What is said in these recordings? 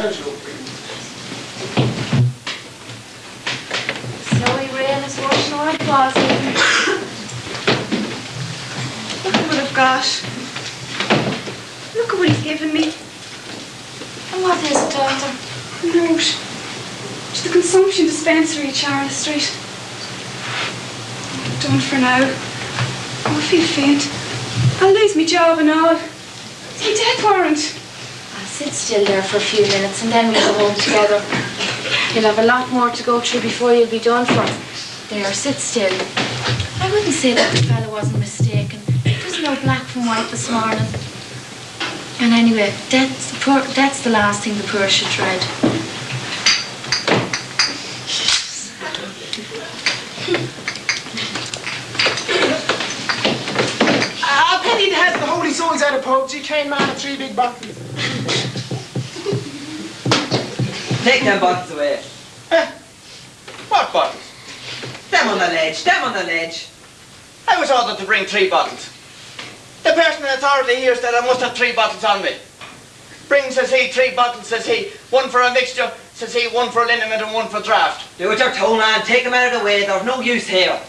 Sorry, Rain is washing our closet. Look at what I've got. Look at what he's given me. And what is it, daughter? A note. To the consumption dispensary, Charles Street. Done for now. Oh, I feel faint. I'll lose my job and all. It's my death warrant. I'll sit still there for a few minutes and then we'll go home together. You'll have a lot more to go through before you'll be done for. There, sit still. I wouldn't say that the fella wasn't mistaken. There's no black from white this morning. And anyway, that's the last thing the poor should dread. A penny to help the holy souls out of pubs. You train man of 3 big bottles. Take them bottles away. What bottles? Them on the ledge, them on the ledge. I was ordered to bring 3 bottles. The person in authority here said I must have 3 bottles on me. Bring, says he, 3 bottles, says he. 1 for a mixture, says he, 1 for liniment and 1 for draught. Do what you're told, man. Take them out of the way. There's no use here.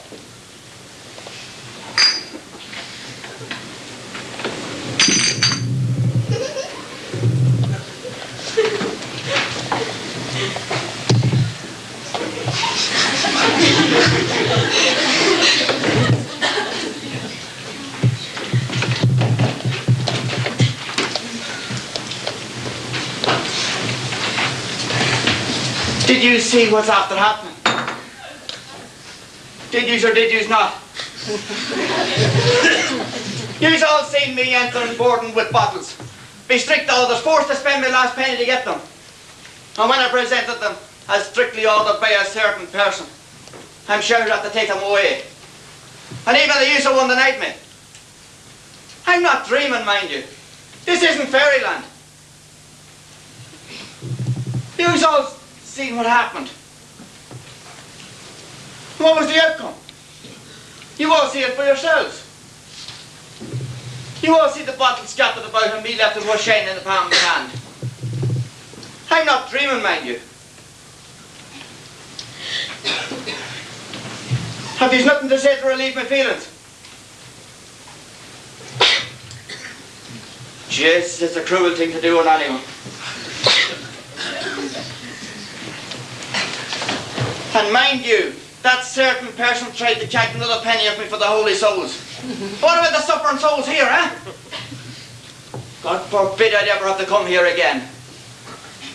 Did you see what's after happening? Did yous or did yous not? Yous all seen me entering boarding with bottles. Be strict orders, forced to spend my last penny to get them. And when I presented them as strictly ordered by a certain person, I'm sure you have to take them away. And even the use of one denied me. I'm not dreaming, mind you. This isn't fairyland. Yous all seen what happened. What was the outcome? You all see it for yourselves. You all see the bottle scattered about and me left with one shine in the palm of my hand. I'm not dreaming, mind you. Have you nothing to say to relieve my feelings? Jesus, it's a cruel thing to do on anyone. And mind you, that certain person tried to catch another penny of me for the holy souls. What about the suffering souls here, eh? God forbid I'd ever have to come here again.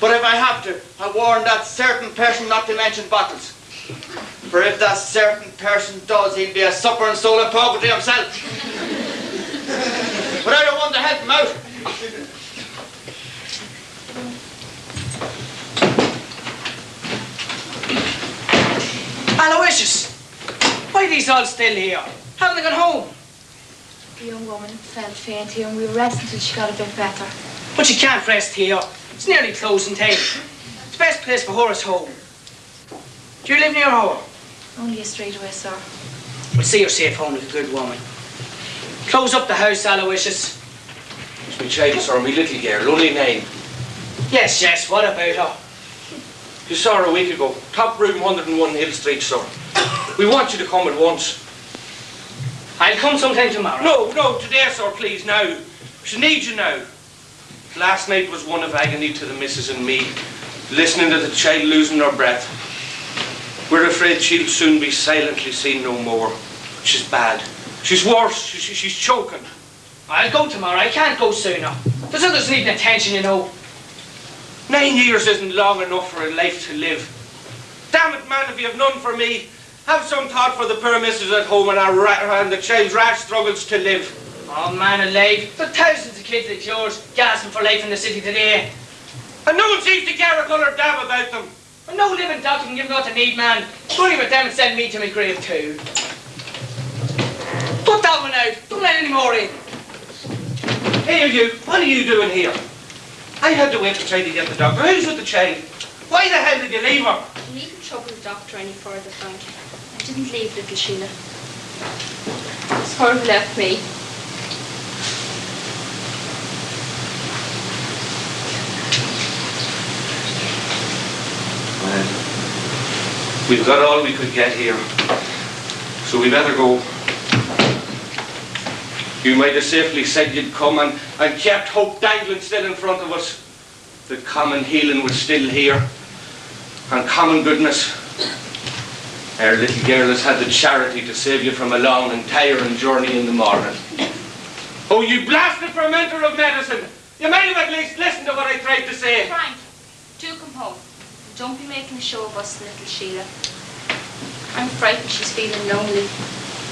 But if I have to, I warn that certain person not to mention bottles. For if that certain person does, he'll be a suffering soul in purgatory himself. But I don't want to help him out. Aloysius, why are these all still here? Haven't they gone home? The young woman fell faint here and we rested until she got a bit better. But you can't rest here. It's nearly closing time. It's the best place for her is home. Do you live near her? Only a straight away, sir. We'll see her safe home like a good woman. Close up the house, Aloysius. It's me child, sir, me little girl, only 9. Yes, yes, what about her? You saw her a week ago, top room 101 Hill Street, sir. We want you to come at once. I'll come sometime tomorrow. No, today, sir, please, now. She needs you now. Last night was one of agony to the missus and me, listening to the child losing her breath. We're afraid she'll soon be silently seen no more. She's bad. She's worse. She's choking. I'll go tomorrow. I can't go sooner. There's others needing attention, you know. 9 years isn't long enough for a life to live. Damn it, man, if you have none for me, have some thought for the poor missus at home and the child's rash struggles to live. Oh, man alive. There's thousands of kids like yours gasping for life in the city today. And no one seems to care a colour damn about them. And no living doctor can give them what they need, man. Bully with them and send me to my grave too. Put that one out. Don't let any more in. Hey, you, what are you doing here? I had to wait to try to get the doctor. Who's with the child? Why the hell did you leave her? You needn't trouble the doctor any further, Frank. I didn't leave little Sheila. It's her who left me. We've got all we could get here, so we better go. You might have safely said you'd come and kept hope dangling still in front of us. The common healing was still here, and common goodness. Our little girl has had the charity to save you from a long and tiring journey in the morning. Oh, you blasted fermenter of medicine! You might have at least listened to what I tried to say. Frank, do come home. Don't be making a show of us, little Sheila. I'm frightened she's feeling lonely,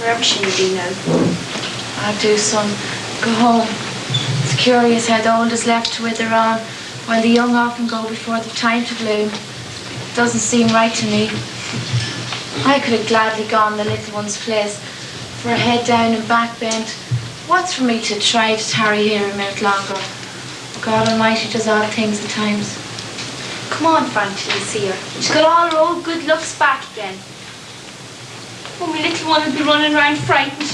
wherever she may be now. I do, son. Go home. It's curious how the old is left to wither on, while the young often go before the time to bloom. It doesn't seem right to me. I could have gladly gone the little one's place, for a head down and back bent. What's for me to try to tarry here a minute longer? God Almighty does odd things at times. Come on, Frank, till you see her. She's got all her old good looks back again. Oh, my little one will be running around frightened.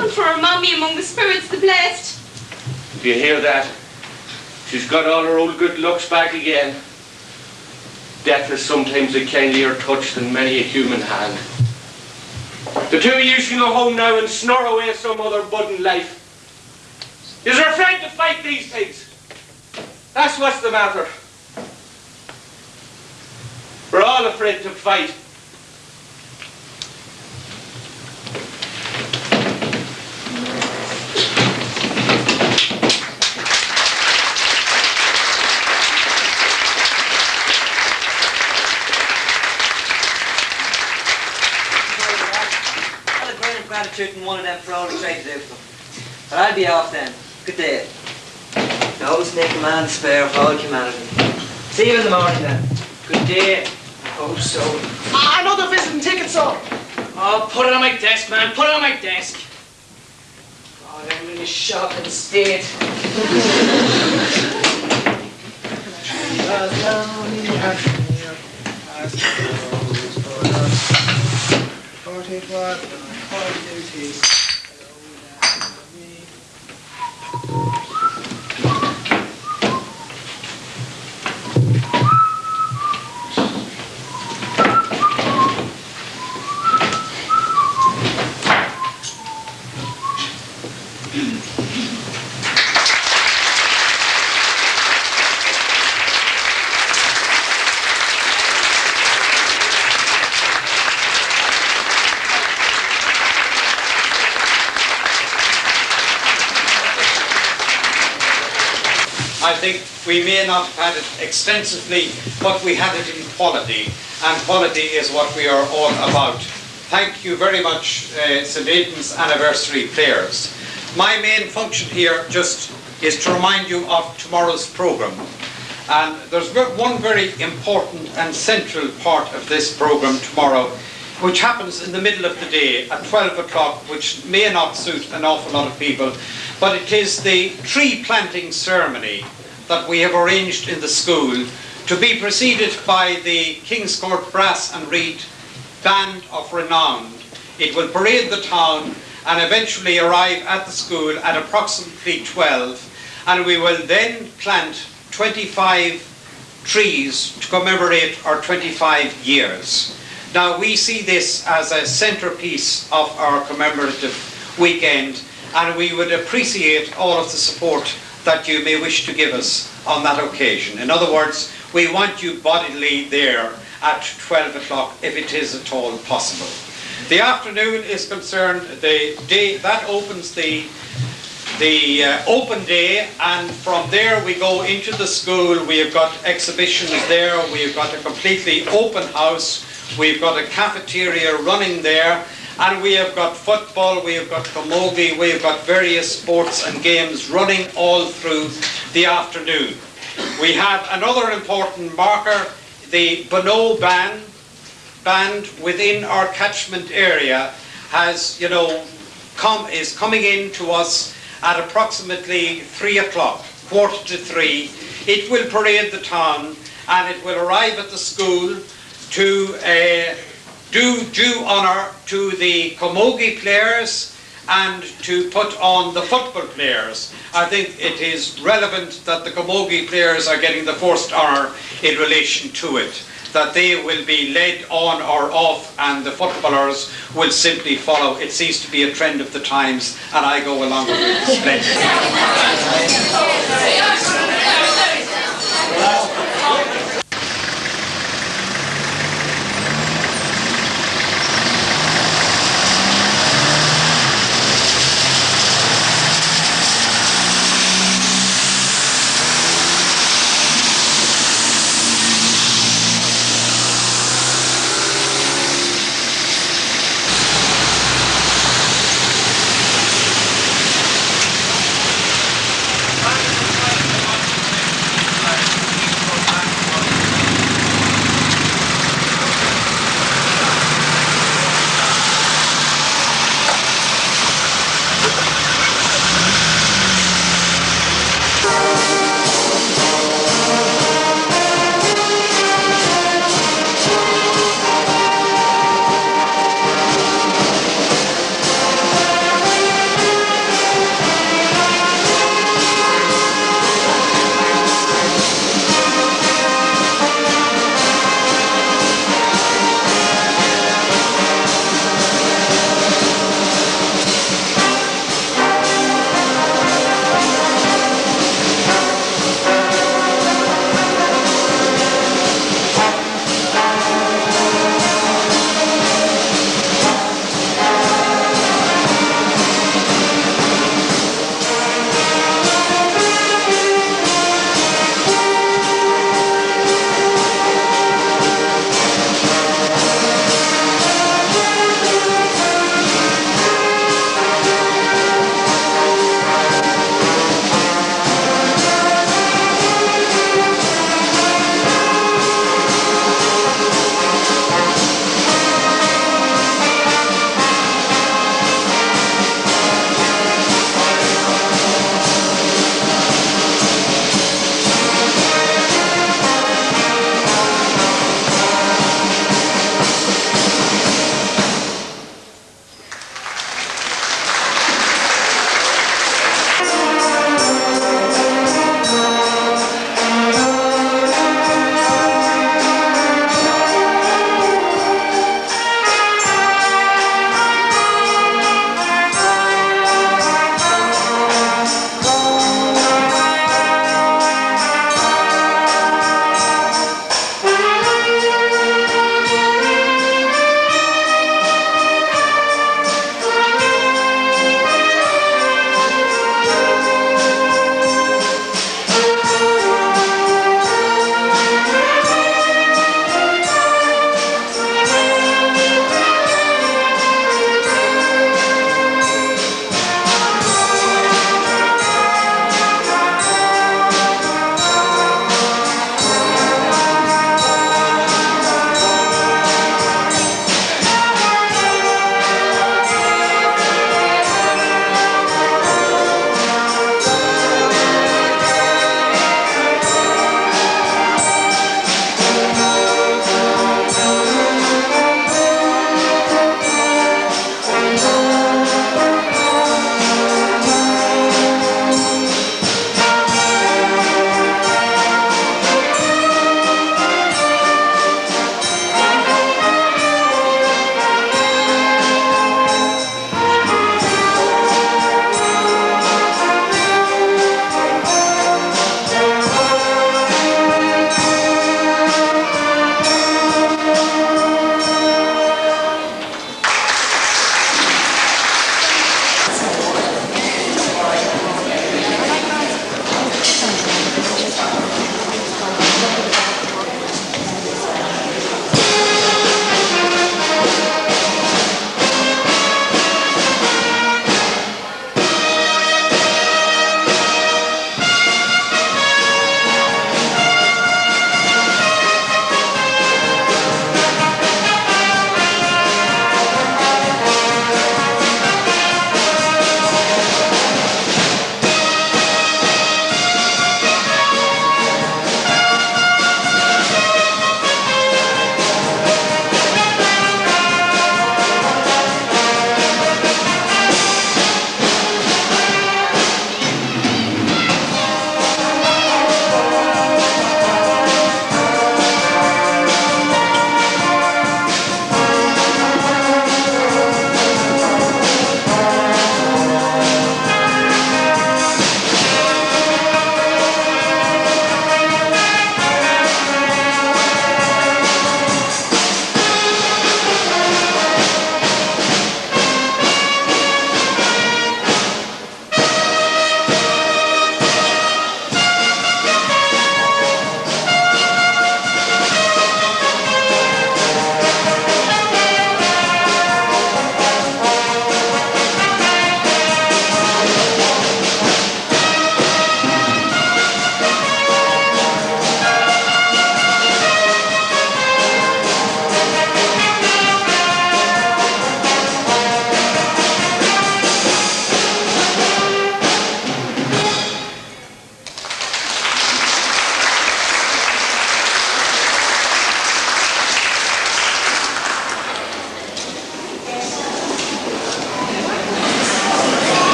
And for her mommy among the spirits, the blessed. Do you hear that? She's got all her old good looks back again. Death is sometimes a kindlier touch than many a human hand. The two of you should go home now and snore away some other budding life. You're afraid to fight these things. That's what's the matter. We're all afraid to fight. Gratitude and one of them for all he tried to do for them. But I'll be off then. Good day. I always make a man spare for all humanity. See you in the morning then. Good day. I hope so. Another visiting ticket, sir. Oh, put it on my desk, man. Put it on my desk. Oh, I'm in a shocking state. I think we may not have had it extensively, but we had it in quality, and quality is what we are all about. Thank you very much, St Aidan's anniversary players. My main function here just is to remind you of tomorrow's programme. And there's one very important and central part of this programme tomorrow, which happens in the middle of the day at 12 o'clock, which may not suit an awful lot of people, but it is the tree planting ceremony that we have arranged in the school to be preceded by the King's Court Brass and Reed Band of Renown. It will parade the town and eventually arrive at the school at approximately 12, and we will then plant 25 trees to commemorate our 25 years. Now, we see this as a centrepiece of our commemorative weekend, and we would appreciate all of the support that you may wish to give us on that occasion. In other words, we want you bodily there at 12 o'clock if it is at all possible. The afternoon is concerned, the day that opens the open day, and from there we go into the school. We have got exhibitions there, we have got a completely open house, we've got a cafeteria running there, and we have got football, we have got camogie, we have got various sports and games running all through the afternoon. We have another important marker, the Bono band within our catchment area has, is coming in to us at approximately 3 o'clock, 2:45. It will parade the town, and it will arrive at the school to do due honour to the camogie players and to put on the football players. I think it is relevant that the camogie players are getting the first honour in relation to it. that they will be led on or off and the footballers will simply follow. It seems to be a trend of the times, and I go along with it. Splendid.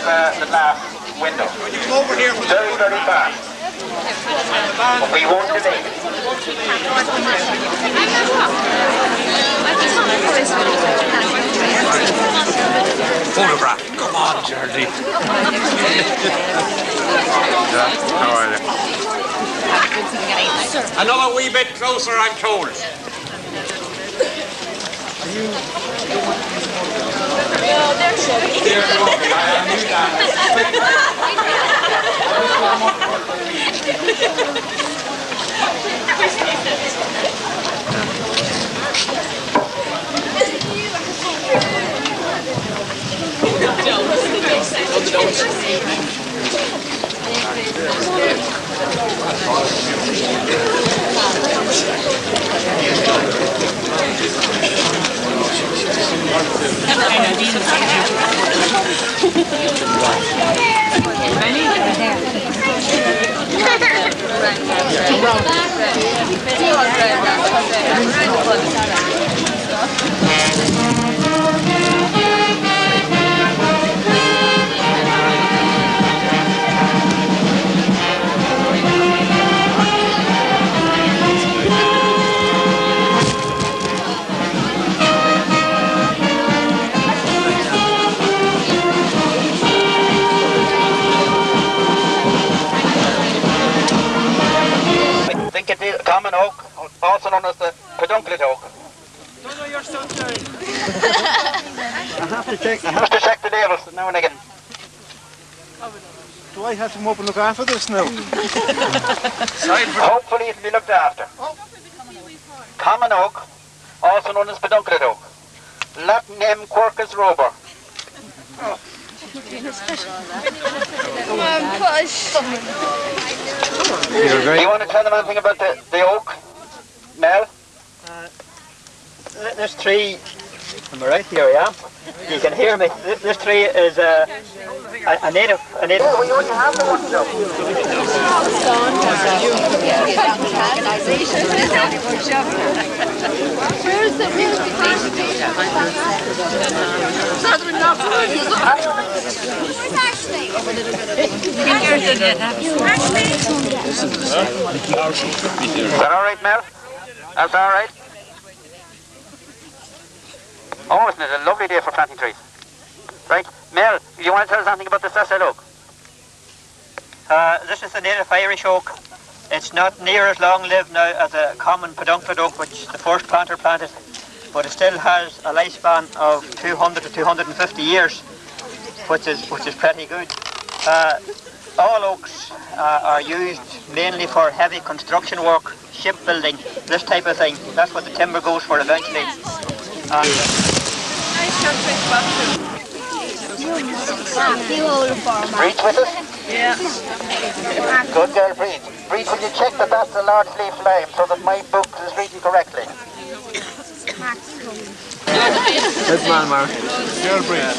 the glass window. Over here. Very, very fast. But we won't delay. Photograph. Come on, Charlie. How are you? Another wee bit closer, I'm told. Common oak, also known as the pedunculate oak. I have to check. Just to check the labels now and again. Do I have to come up and look after this now? Hopefully it'll be looked after. Common oak, also known as pedunculate oak. Latin name Quercus robur. Come on, push. Do you want to tell them anything about the oak, Mel? This tree, am I right? Here I am. You can hear me. This tree is a native. Oh, well, you only have the one now. Where's the music? Is that all right, Mel? That's all right. Oh, isn't it a lovely day for planting trees? Right. Mel, do you want to tell us something about the sessile oak? This is a native Irish oak. It's not near as long-lived now as a common pedunculate oak, which the first planter planted, but it still has a lifespan of 200 to 250 years, which is pretty good. All oaks are used mainly for heavy construction work, shipbuilding, this type of thing. That's what the timber goes for eventually. Breach with us? Yeah. Good girl, Breach. Breach, will you check that that's a large leaf lime so that my book is reading correctly? Good man, Mark. Girl, Breach.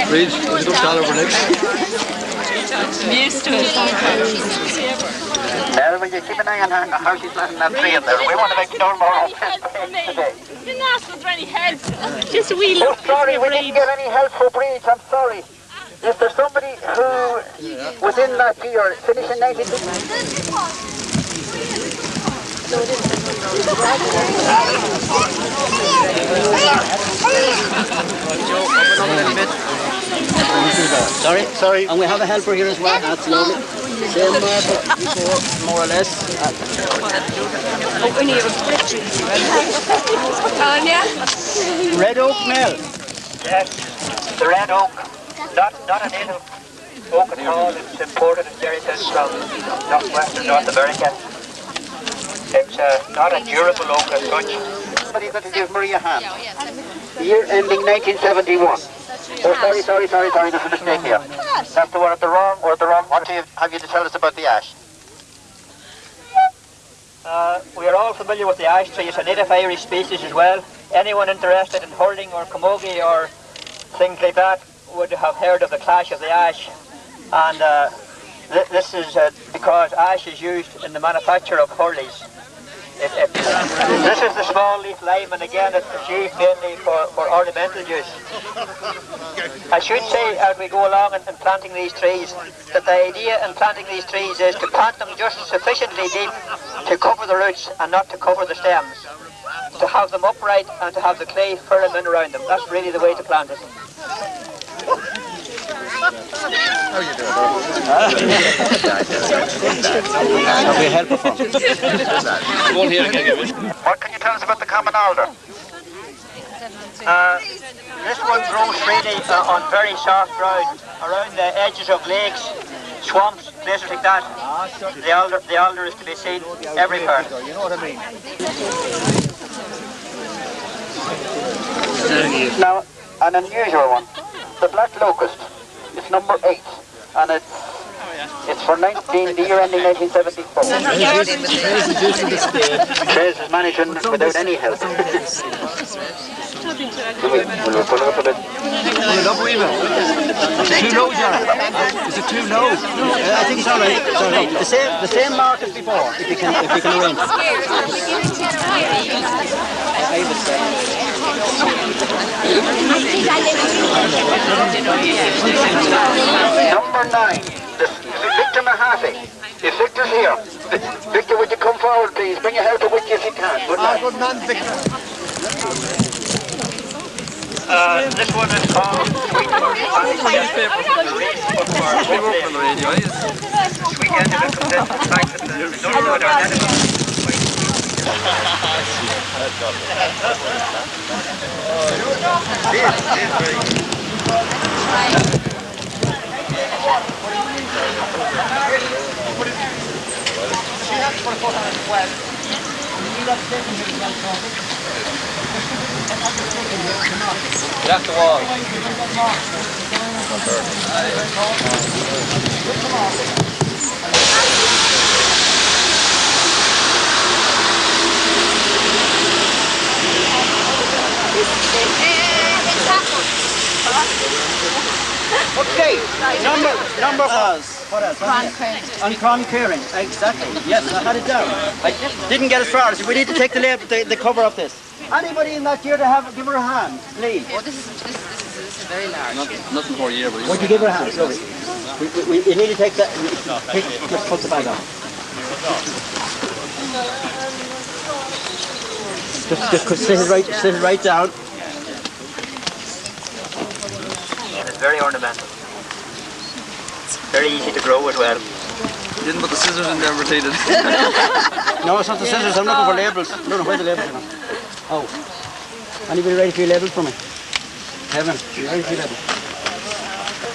Breach, will you go stand over next? I'm used to it. Will you keep an eye on how she's letting that tree in there? We want to make sure more of this today. Didn't ask us for any help. Just a wee Oh, look. sorry, we didn't get any help for Breach. I'm sorry. Is there somebody who was in that year, finishing 92? Sorry. And we have a helper here as well. That's lovely. Same before, more or less. Tanya? Red oak, Mel. Yes, the red oak. Not a native oak at all. It's imported, as Jerry says, from northwestern North America. It's not a durable oak as such. Somebody's going to give Maria a hand. Year ending 1971. Oh, sorry, there's a mistake here. That's the one at the wrong, or the wrong. What have you to tell us about the ash? We are all familiar with the ash tree. It's a native Irish species as well. Anyone interested in hurling or camogie or things like that would have heard of the clash of the ash. And this is because ash is used in the manufacture of hurleys. This is the small leaf lime, and again it's used mainly for ornamental use. I should say as we go along in planting these trees that the idea in planting these trees is to plant them just sufficiently deep to cover the roots and not to cover the stems, to have them upright and to have the clay firm in around them. That's really the way to plant it. How are you doing? I'll be a helper from. What can you tell us about the common alder? This one grows freely on very soft ground, around the edges of lakes, swamps, places like that. The alder is to be seen everywhere. You know what I mean? Now, an unusual one, the black locust. It's number 8, and it's for the year ending 1974. Trace is managing without any help. Will we pull it up a bit? Pull it up a wee bit. Is it too low, John? Is it too low? I think it's all right. It's all right. The same mark as before, if you can arrange it. Number 9, Victor Mahaffey. If Victor's here, Victor, would you come forward, please? Bring your helper with you if you can. Good man, Victor. This one is called Sweet That's the wall. Okay, number what else? On Croncairn, exactly. Yes, I had it down. I didn't get as far as we need to take the label, the cover of this. Anybody in that year to give her a hand, please? Oh, this is very large. Nothing for a year, but Would you give her a hand? Sorry. We need to take that. Let's put the bag on. Just sit it right down. It's very ornamental. Very easy to grow as well. you didn't put the scissors in there, rotated. No, it's not the scissors. I'm looking for labels. I don't know where the labels are. Oh. Anybody ready for your labels for me? Kevin, you ready for your labels?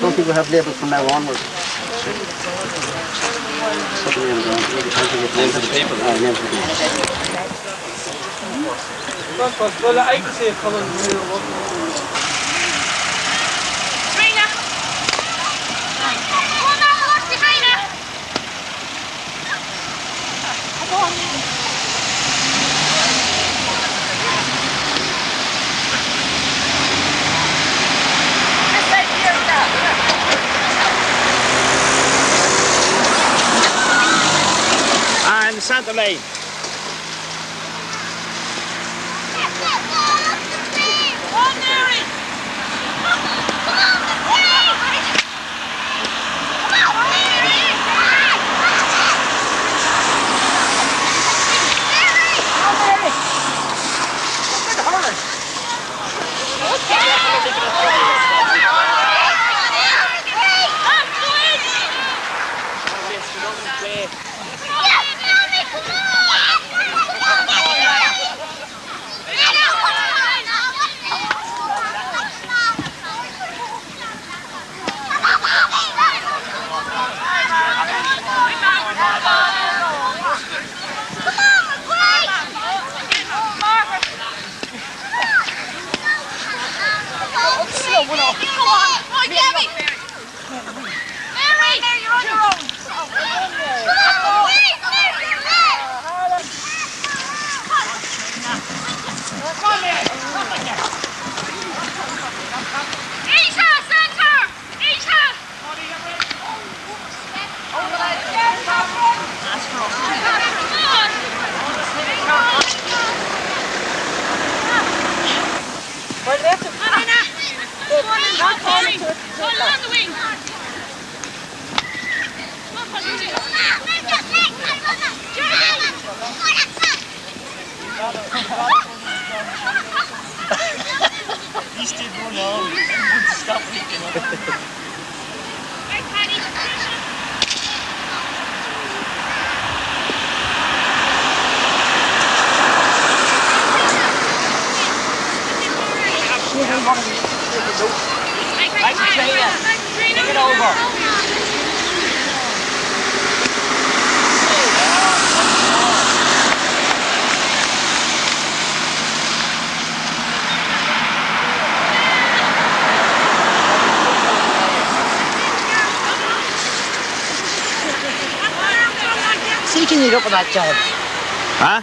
Some people have labels from now onwards. Names of the people. Names of the people. Well, I can see it coming. And Santa Lane. Where do they have to? On the wing. He's still going on. He won't stop leaking up. Take it over. See, can you get up on that job? Huh?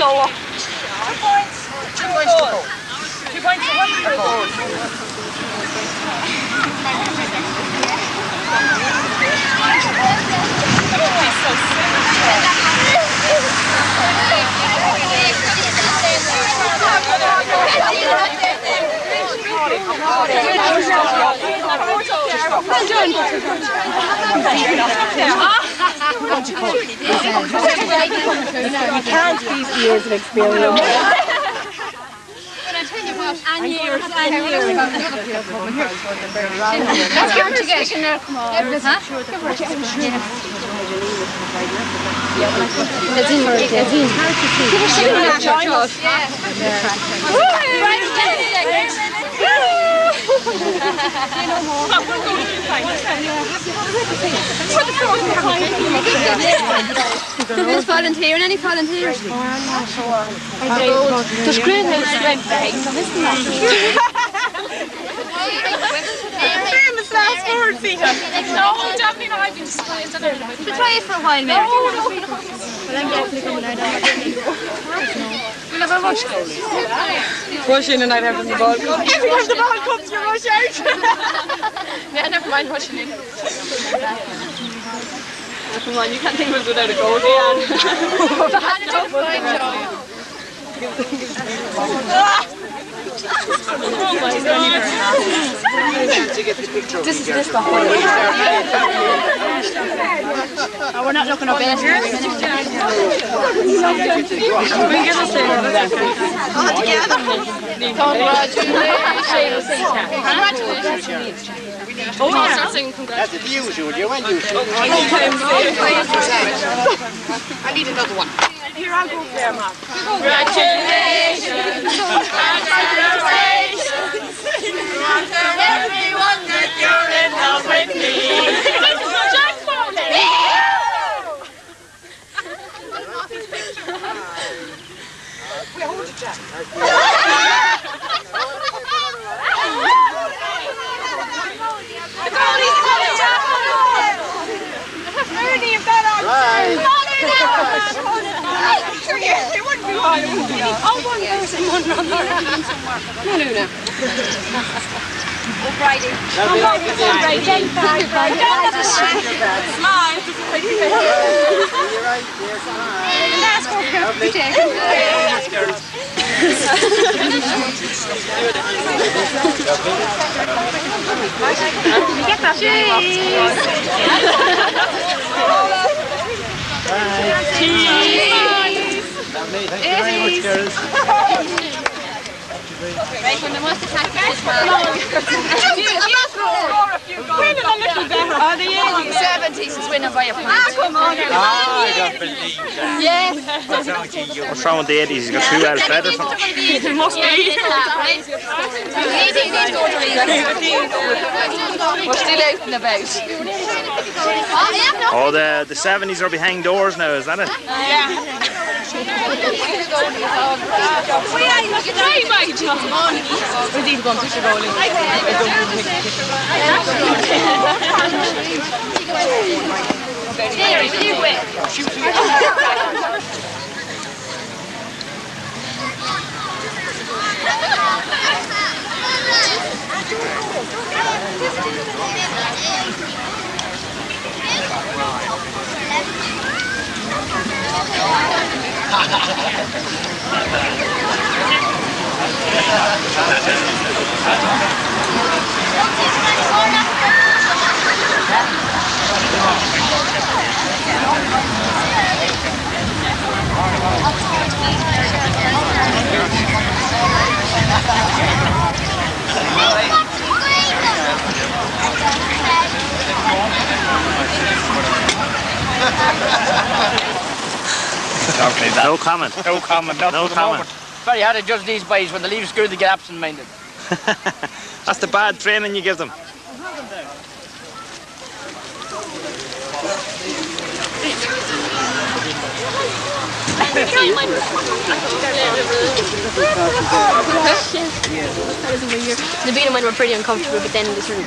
go. 2 points. 2 points to go. 2 points to go. You can't beat the years of experience. And years. Let's give her together now, come on. Who's volunteering? Any volunteers? Oh, I'm not sure. There's great news straight back. Famous last words, Peter. No, definitely not. I've been surprised. We'll try it for a while, maybe. Well, I'm definitely coming out. We'll have a rush. Rush in and I'd have the ball come. Every time the ball comes, you rush out. Yeah, never mind rushing in. Come on, you can't think of us without a goal, Diane. Oh my God. This is this behind. Oh, we're not looking up at it. All together. Congratulations. Oh, yeah. Start singing congratulations. That's the usual, you went usual. I need another one. Here, I'll go there, Mark. Congratulations. Congratulations. Everyone that you're in love with me. Jack Foley. We hold it, Jack. The goalie's coming, Jack. Ernie, you've got on. Right. They wouldn't be hard. Oh, one person, one runner. No, Luna. Oh, Friday. Oh, Friday. Smile. You're right, yes, fine. Last one, Lovely. Get that Lovely, thank you very much, girls. Right, when the most attractive is Winning a little better. Oh, the 70s is winning by a point. Ah, come on. I don't believe that. Yes. What's wrong with the 80s? He's got 2 hours better from It must be. We're still out and about. Oh, the 70s are behind doors now, is that it? Yeah. Try my job. We need to go and push the goal in. There, you win. No comment. No comment. Not No for the comment. moment. Very hard to judge these boys. When they leave school, they get absent-minded. That's the bad training you give them. The beginning when we're pretty uncomfortable, but then this room.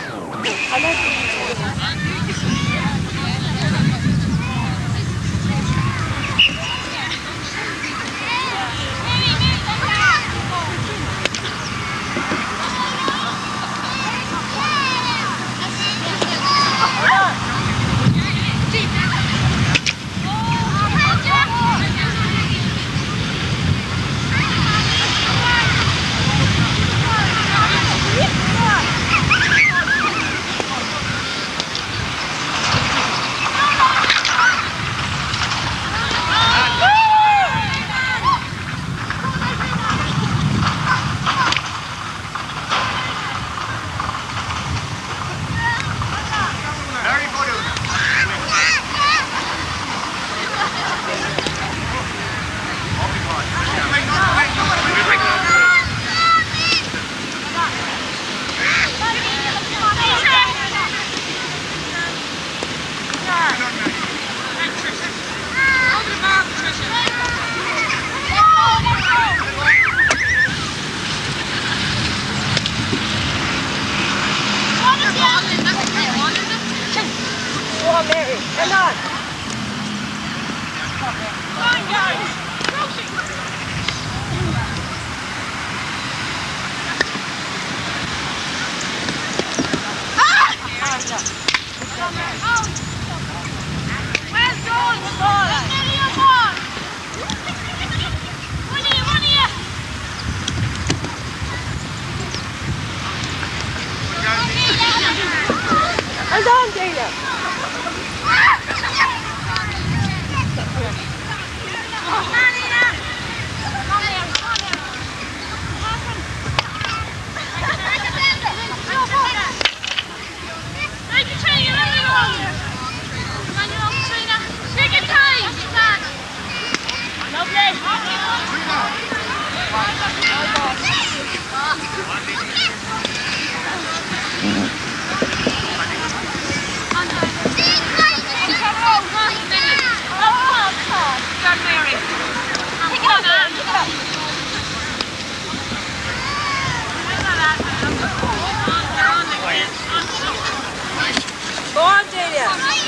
Come on. Come on, guys. Well done, Paula. Well done, Delia. Go on, Delia.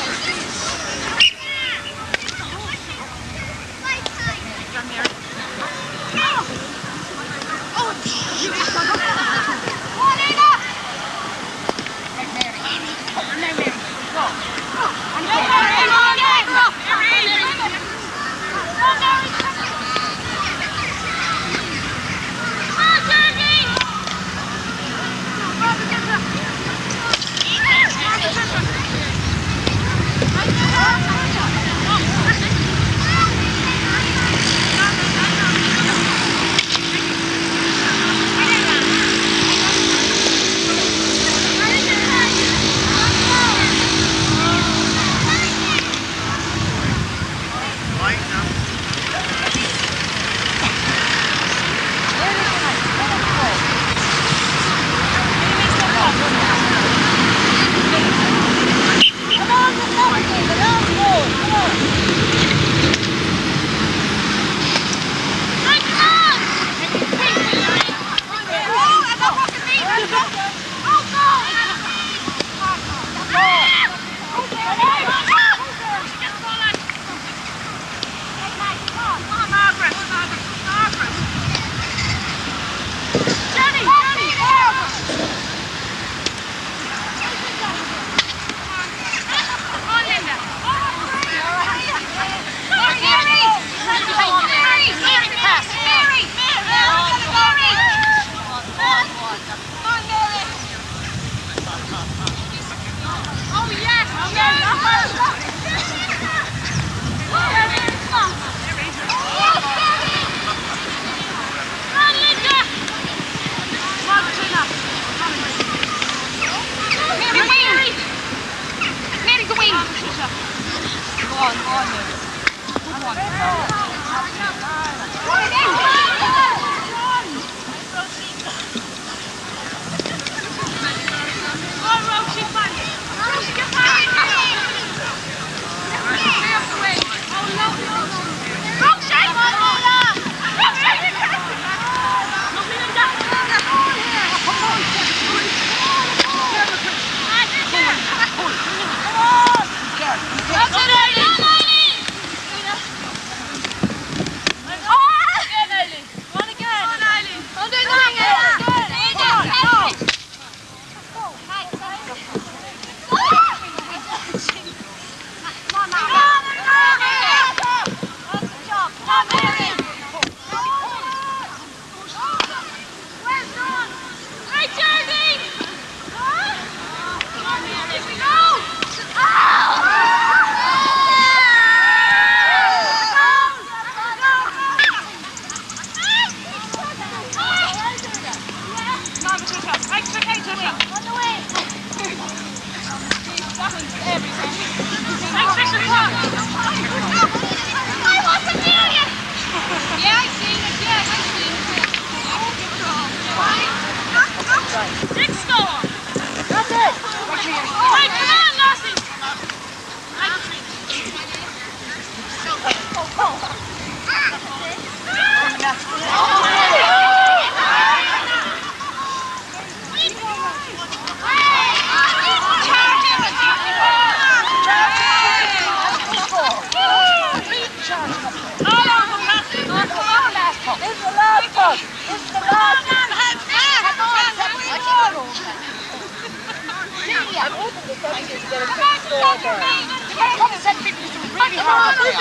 Come and set people to really hard. Come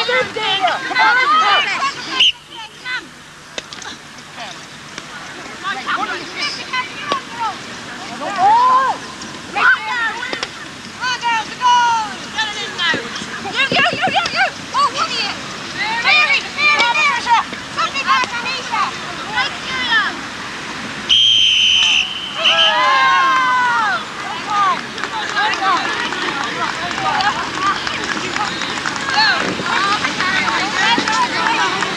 on. Go!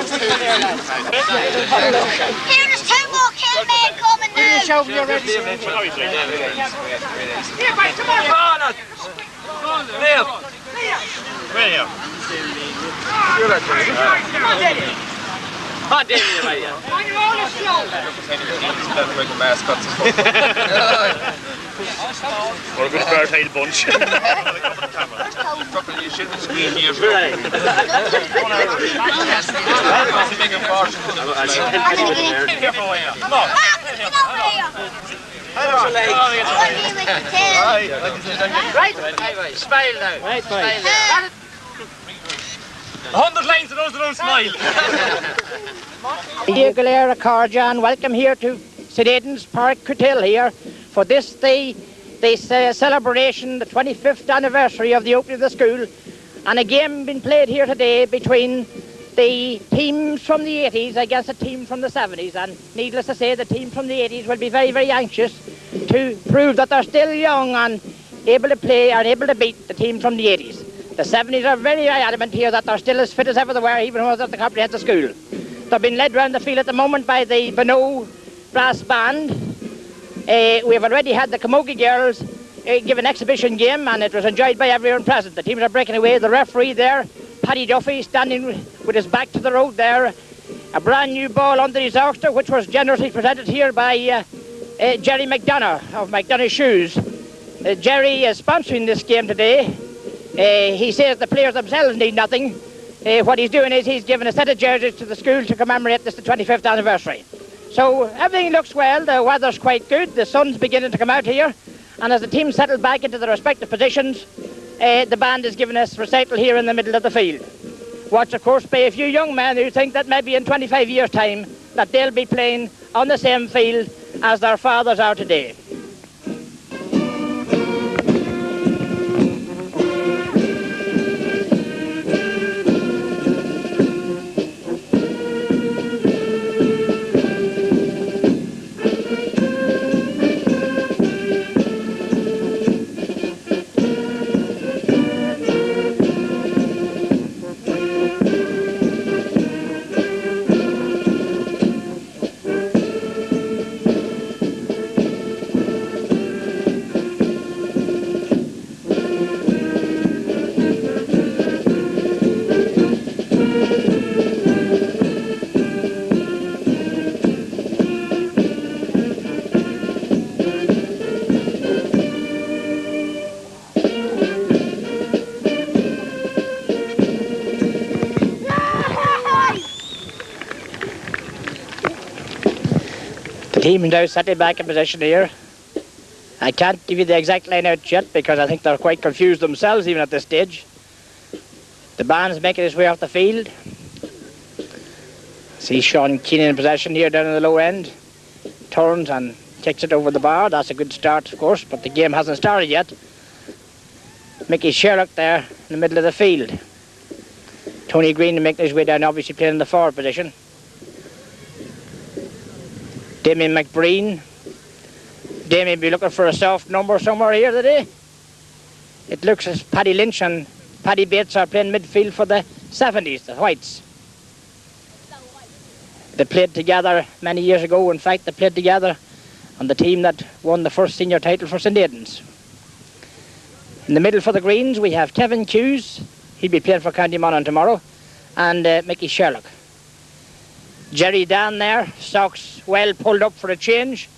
there's 2 more kill men coming now. Show me your ready. Here, mate, come on. Leo. Where are you? Come on, Daddy. Oh, Damien, mate, yeah. On your own slow. We're a good bird-tailed bunch. You shouldn't squeeze here. Right, smile now. Right, Smile boy. 100 lines of those that don't smile. Here, Galera Carjan, welcome here to St Aidan's Park, Cootehill here for this celebration, the 25th anniversary of the opening of the school, and a game being played here today between the teams from the 80s against a team from the 70s, and needless to say the team from the 80s will be very, very anxious to prove that they're still young and able to play and able to beat the team from the 80s. The 70s are very, very adamant here that they're still as fit as ever they were, even when I was at the comprehensive school. They're being led round the field at the moment by the Beno brass band. We've already had the Camogie girls give an exhibition game, and it was enjoyed by everyone present. The teams are breaking away. The referee there, Paddy Duffy, standing with his back to the road there. A brand new ball under his orchestra, which was generously presented here by Jerry McDonough of McDonough Shoes. Jerry is sponsoring this game today. He says the players themselves need nothing. What he's doing is he's giving a set of jerseys to the school to commemorate this, the 25th anniversary. So everything looks well, the weather's quite good, the sun's beginning to come out here, and as the teams settle back into their respective positions, the band is giving us recital here in the middle of the field. Watched, of course, by a few young men who think that maybe in 25 years' time that they'll be playing on the same field as their fathers are today. The team is now settling back in position here. I can't give you the exact line out yet because I think they're quite confused themselves even at this stage. The band's making his way off the field. See Sean Keenan in possession here down in the low end. Turns and kicks it over the bar. That's a good start, of course, but the game hasn't started yet. Mickey Sherlock there in the middle of the field. Tony Green making his way down, obviously playing in the forward position. Damien McBreen. Damien be looking for a soft number somewhere here today. It looks as Paddy Lynch and Paddy Bates are playing midfield for the 70s, the Whites. They played together many years ago. In fact, they played together on the team that won the first senior title for St Aidan's. In the middle for the Greens, we have Kevin Hughes. He'll be playing for County Monaghan tomorrow. And Mickey Sherlock. Jerry Dan there, socks well pulled up for a change.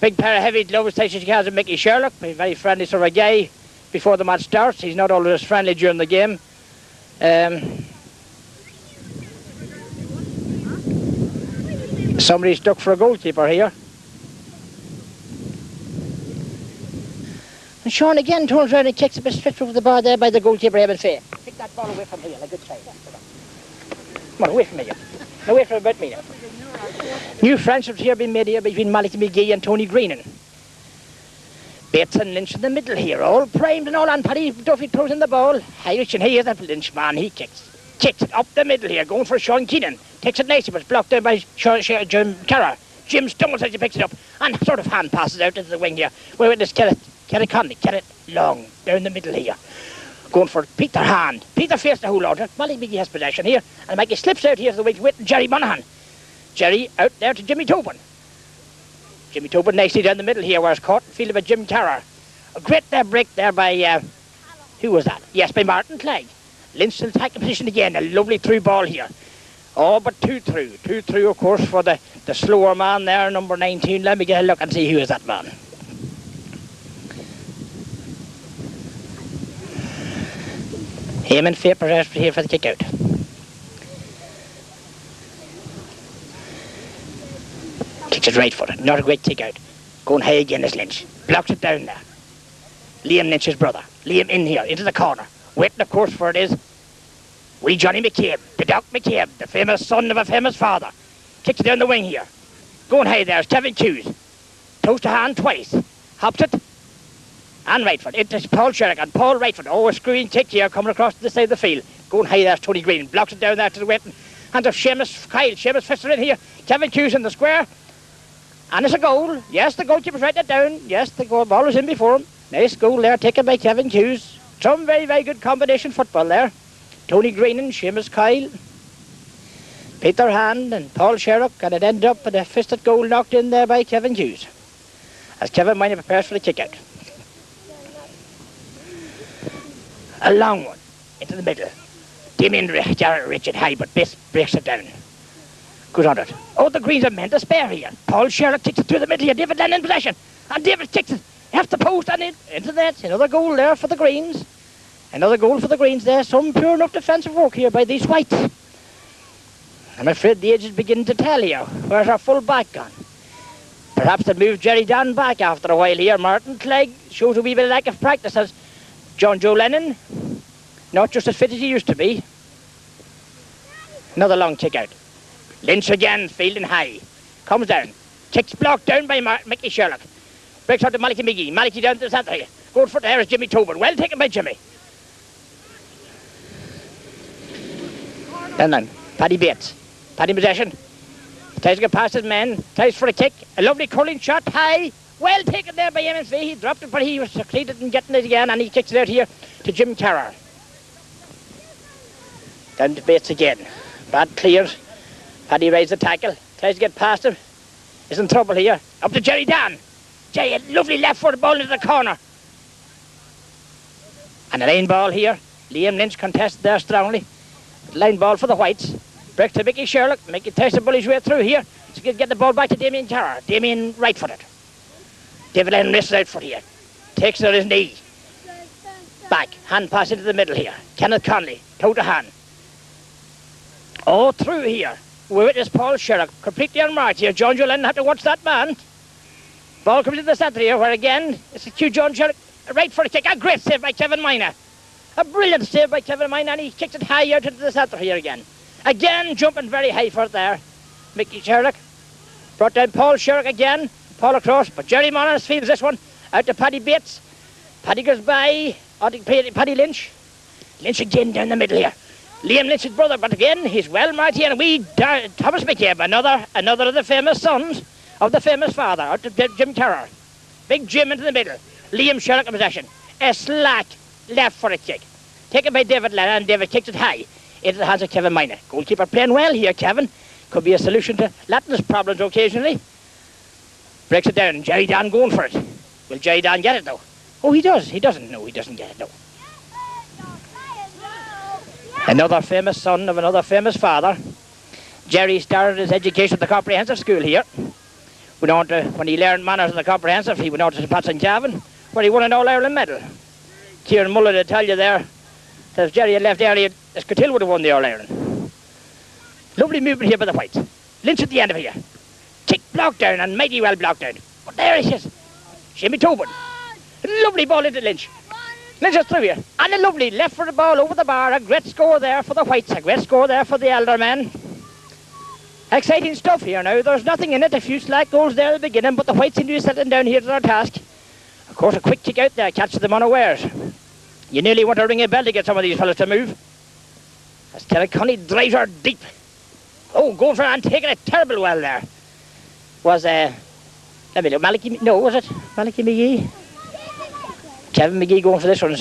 Big pair of heavy gloves takes he has of Mickey Sherlock. A very friendly sort of guy before the match starts. He's not always friendly during the game. Somebody's stuck for a goalkeeper here. And Sean again turns around and kicks a bit straight over the bar there by the goalkeeper, Evan Fay. Pick that ball away from here, like a good side. Come on, away from here. Away from about me now. New friendships here being made here between Malik McGee and Tony Greenan. Bates and Lynch in the middle here, all primed and all, and Paddy Duffy throws in the ball. Irish, and he is that Lynch man, he kicks it up the middle here, going for Sean Keenan. Takes it nicely, but it's blocked down by Jim Carra. Jim stumbles as he picks it up, and sort of hand passes out into the wing here. We're witness Kerrit Conley, Kerrit long, down the middle here. Going for Peter Hand. Peter faced the whole lot. Molly McGee has possession here. And Mikey slips out here to the wings with Jerry Monaghan. Jerry out there to Jimmy Tobin. Jimmy Tobin nicely down the middle here, where it's caught. Fielded by Jim Carrer. A great break there by, who was that? Yes, by Martin Clegg. Lynch in attacking position again. A lovely through ball here. Oh, but two through. Two through, of course, for the slower man there, number 19. Let me get a look and see who is that man. Him and Fair Perez here for the kick out. Kicks it right footed. Not a great kick out. Going high again is Lynch. Blocks it down there. Liam Lynch's brother. Liam in here, into the corner. Waiting, of course, for it is Wee Johnny McCabe, the Doc McCabe, the famous son of a famous father. Kicks it down the wing here. Going high there is Kevin Hughes. Toes to hand twice. Hops it. And Rightford. It's Paul Sherrick and Paul Rightford. Oh, a screwing kick here coming across to the side of the field. Going high there's Tony Green. Blocks it down there to the waiting. And of Seamus Kyle. Seamus Fister in here. Kevin Hughes in the square. And it's a goal. Yes, the goalkeeper's writing it down. Yes, the ball was in before him. Nice goal there taken by Kevin Hughes. Some very, very good combination football there. Tony Green and Seamus Kyle. Peter Hand and Paul Sherrick. And it ended up with a fisted goal knocked in there by Kevin Hughes. As Kevin Minor prepares for the kick out. A long one into the middle. Damien Richard high, but breaks it down. Goes on it. Oh, the Greens are meant to spare here. Paul Sherrick kicks it through the middle here. David Lennon in possession. And David kicks it off the post and into that. Another goal there for the Greens. Another goal for the Greens there. Some pure enough defensive work here by these Whites. I'm afraid the age is beginning to tell here. Where's our full back gone? Perhaps they'll move Jerry down back after a while here. Martin Clegg shows a wee bit of lack of practice as John Joe Lennon, not just as fit as he used to be. Another long kick out. Lynch again, fielding high. Comes down. Kicks blocked down by Mickey Sherlock. Breaks out to Malachy McGee. Malachy down to the centre here. Going for there is Jimmy Tobin. Well taken by Jimmy. And then Paddy Bates. Paddy in possession. Tries to get past his men. Tries for a kick. A lovely curling shot high. Well taken there by MSV. He dropped it, but he was succeeded in getting it again, and he kicks it out here to Jim Carrer. Down to Bates again. Bad clears. Paddy raised the tackle. Tries to get past him. Is in trouble here. Up to Jerry Dan. Jerry, a lovely left-footed ball into the corner. And a line ball here. Liam Lynch contested there strongly. Line ball for the Whites. Breaks to Mickey Sherlock. Mickey tries to bully his way through here. To get the ball back to Damien Carrer. Damien right-footed. David Lennon misses out for here. Takes it on his knee. Back. Hand pass into the middle here. Kenneth Conley. Toe to hand. Oh, through here. We're with this Paul Sherlock. Completely unmarked here. John Joe Lennon had to watch that man. Ball comes into the centre here, where again, it's a cue John Sherlock. Right for a kick. A great save by Kevin Minor. A brilliant save by Kevin Minor, and he kicks it high out into the centre here again. Again, jumping very high for it there. Mickey Sherlock. Brought down Paul Sherlock again. Paul across, but Jerry Monahan fields this one. Out to Paddy Bates. Paddy goes by. On to Paddy Lynch. Lynch again down the middle here. Liam Lynch's brother, but again, he's well marked here. And Thomas McCabe, another of the famous sons of the famous father, out to Jim Carrer. Big Jim into the middle. Liam Sherlock in possession. A slack left for a kick. Taken by David Lennon, and David kicks it high into the hands of Kevin Minor. Goalkeeper playing well here, Kevin. Could be a solution to Latton's problems occasionally. Breaks it down. Jerry Dan going for it. Will Jerry Dan get it though? Oh, he does. He doesn't. No, he doesn't get it, no. Another famous son of another famous father. Jerry started his education at the comprehensive school here. Went on to, when he learned manners in the comprehensive, he went on to St Pat's and Cavan, where he won an All-Ireland medal. Kieran Muller to tell you there that if Jerry had left early, Cootehill would have won the All-Ireland. Lovely movement here by the Whites. Lynch at the end of here. Kick blocked down, and mighty well blocked down. But there he is. Jimmy Tobin. Lovely ball into Lynch. Lynch is through here. And a lovely left-footed ball over the bar. A great score there for the Whites. A great score there for the elder men. Exciting stuff here now. There's nothing in it. A few slack goals there at the beginning, but the Whites seem to be settling down here to their task. Of course, a quick kick out there catches them unawares. You nearly want to ring a bell to get some of these fellas to move. As Connie drives her deep. Oh, going for it and taking it terrible well there. Was, let me look, was it Malachy McGee? Kevin McGee going for this one.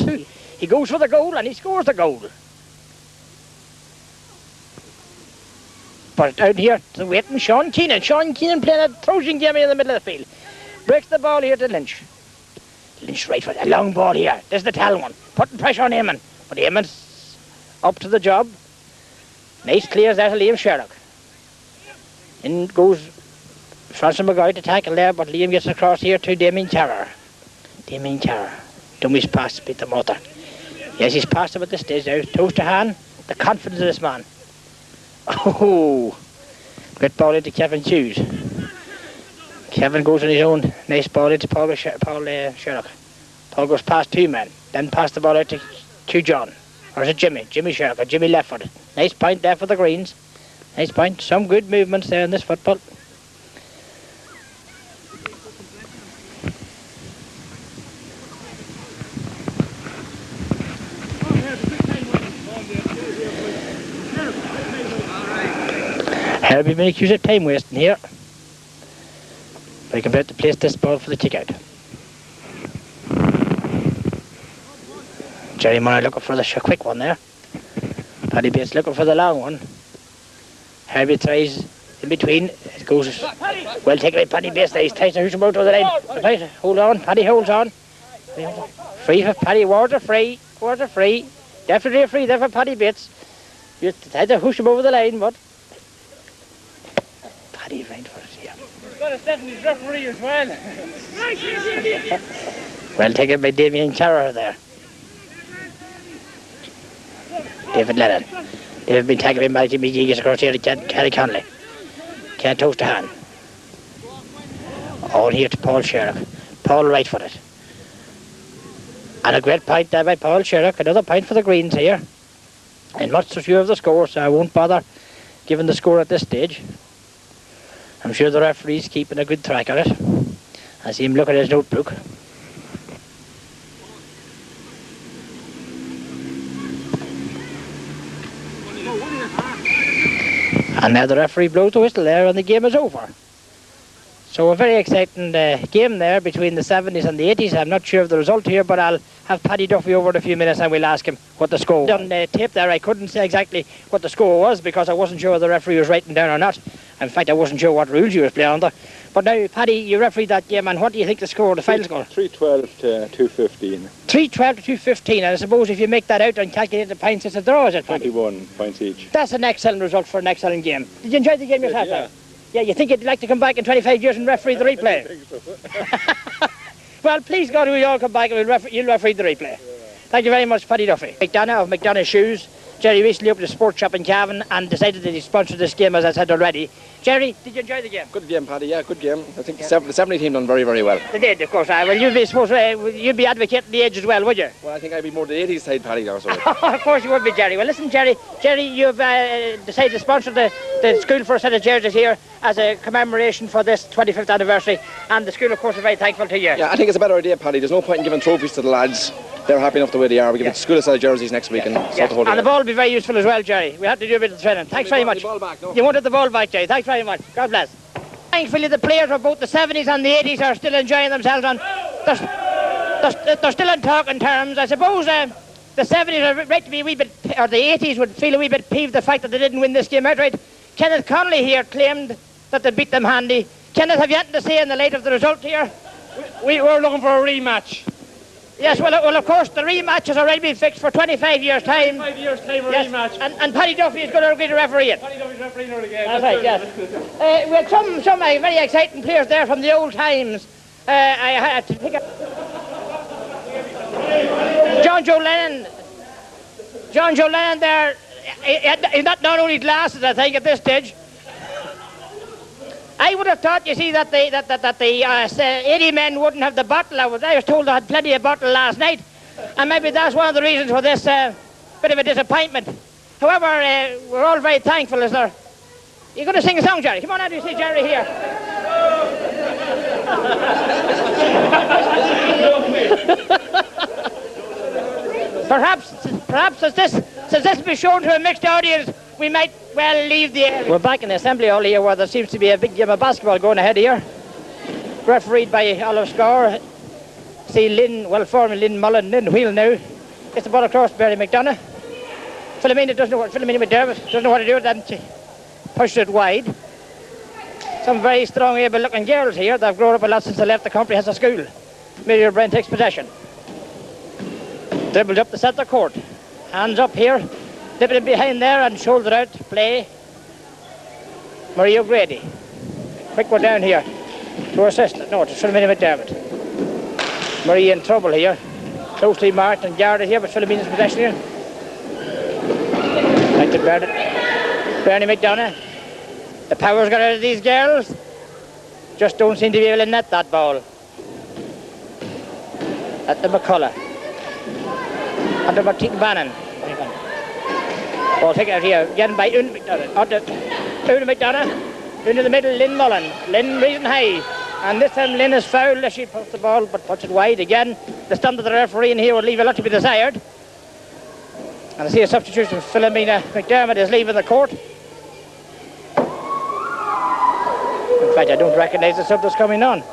He goes for the goal and he scores the goal. But down here to waiting Sean Keenan. Sean Keenan playing a Trojan game in the middle of the field. Breaks the ball here to Lynch. Lynch right for it. A long ball here. There's the tall one. Putting pressure on Eamon. But Eamon's up to the job. Nice clears there to Liam Sherlock. In goes Francis McGoy to tackle there, but Liam gets across here to Damien Carrer. Damien Carrer. Dummy's pass beat the motor. Yes, he's passed him at this stage now. Toes to hand. The confidence of this man. Oh, great ball into Kevin Hughes. Kevin goes on his own. Nice ball into Paul Sherlock. Paul goes past two men. Then past the ball out to John. Or is it Jimmy? Jimmy Sherlock or Jimmy left footed. Nice point there for the Greens. Nice point. Some good movements there in this football. Herbie been accused of time wasting here. But he's about to place this ball for the kick out. Jerry Murray looking for the quick one there. Paddy Bates looking for the long one. Herbie tries in between. It goes well taken by Paddy Bates there. He's trying to push him out over the line. Right, hold on. Paddy holds on. Free for Paddy. Wards are free. Wards are free. Definitely a free there for Paddy Bates. You tried to push him over the line, but Paddy right for it here. He's got a Stephanie's referee as well. Well taken by Damien Carrer there. David Lennon. David been tackled by Jimmy G. Gets across here to Kelly Conley. Can't toast a hand. All here to Paul Sherlock. Paul right for it. And a great point there by Paul Sherlock. Another point for the Greens here. I'm not so sure of the score, so I won't bother giving the score at this stage. I'm sure the referee's keeping a good track of it. I see him look at his notebook. And now the referee blows the whistle there and the game is over. So a very exciting game there between the 70s and the 80s. I'm not sure of the result here, but I'll have Paddy Duffy over in a few minutes and we'll ask him what the score was. On tape there, I couldn't say exactly what the score was because I wasn't sure whether the referee was writing down or not. In fact, I wasn't sure what rules he was playing under. But now, Paddy, you refereed that game, and what do you think the score, the final score? 312 to 215. 312 to 215, and I suppose if you make that out and calculate the points, it's a draw, is it, Paddy? 21 points each. That's an excellent result for an excellent game. Did you enjoy the game yourself? Yeah. Yeah, you think you'd like to come back in 25 years and referee the replay? I think so. Well, please God, we all come back and you'll referee the replay. Yeah. Thank you very much, Paddy Duffy. McDonough of McDonough Shoes. Jerry recently opened a sports shop in Cavan and decided that he sponsored this game, as I said already. Jerry, did you enjoy the game? Good game, Paddy, yeah, good game. I think the 70 team done very, very well. They did, of course. Well, you'd be advocating the age as well, would you? Well, I think I'd be more the 80s side, Paddy, now. So. Of course you would be, Jerry. Well, listen, Jerry, you've decided to sponsor the school for a set of jerseys here as a commemoration for this 25th anniversary, and the school, of course, is very thankful to you. Yeah, I think it's a better idea, Paddy. There's no point in giving trophies to the lads. They're happy enough the way they are. We give the school a set of jerseys next week and sort the whole thing. And the ball will be very useful as well, Jerry. We have to do a bit of training. Thanks very much. You wanted the ball back, Jerry. Thanks very much. God bless. Thankfully, the players of both the 70s and the 80s are still enjoying themselves, and they're still in talking terms. I suppose the 70s are right to be a wee bit, or the 80s would feel a wee bit peeved the fact that they didn't win this game outright. Kenneth Connolly here claimed that they beat them handy. Kenneth, have you anything to say in the light of the result here? We're looking for a rematch. Yes, well, of course, the rematch has already been fixed for 25 years' time. 25 years' time, a yes. rematch. And Paddy Duffy is going to agree to referee it. Paddy Duffy's refereeing it again. That's right, yes. We had some very exciting players there from the old times. I had to pick up John Joe Lennon. John Joe Lennon there, he's not only glasses, I think, at this stage. I would have thought, you see, that the 80 men wouldn't have the bottle. I was told they had plenty of bottle last night, and maybe that's one of the reasons for this bit of a disappointment. However, we're all very thankful, is there? You're going to sing a song, Jerry? Come on out, you see Jerry here. Perhaps as this be shown to a mixed audience, we might well leave the area. We're back in the assembly hall here where there seems to be a big game of basketball going ahead here. Refereed by Olive Score. See Lynn, well formerly Lynn Mullen, Lynn Wheel now, Gets the ball across to Barry McDonough. Philomena McDermott doesn't know what to do with that. She pushed it wide. Some very strong, able-looking girls here. They've grown up a lot since they left the comprehensive school. Mary O'Brien takes possession. Dribbled up the centre court. Hands up here. Dipping it behind there and shoulder out. Play. Marie O'Grady. Quick one down here. To assist. No, to Philomena McDermott. Marie in trouble here. Closely marked and guarded here, but Philomena's possession here. Back to Bernie McDonough. The power's got out of these girls. Just don't seem to be able to net that ball. At the McCullough. Under Martine Bannon. Ball taken out here. Getting by Una McDonough. Una McDonough. Into the middle, Lynn Mullen. Lynn reading high. And this time Lynn is fouled as she puts the ball, but puts it wide again. The stunt of the referee in here would leave a lot to be desired. And I see a substitution. Philomena McDermott is leaving the court. In fact, I don't recognise the sub that's coming on.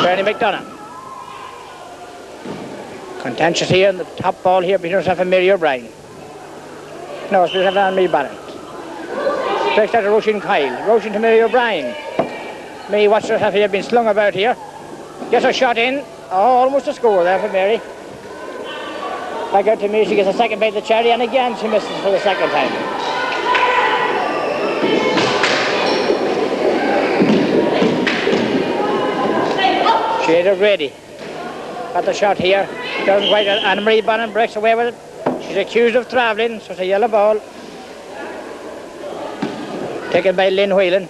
Bernie McDonough. Contentious here, and the top ball here between herself and Mary O'Brien. No, it's between herself and Mary Bannon. Breaks out to Roisin Kyle. Roisin to Mary O'Brien. Mary watched herself here, been slung about here. Gets her shot in. Oh, almost a score there for Mary. Back out to Mary, she gets a second bite of the cherry, and again she misses for the second time. Shade O'Grady. Got the shot here. Doesn't quite. And Marie Bannon breaks away with it. She's accused of travelling, so it's a yellow ball. Taken by Lynn Whelan.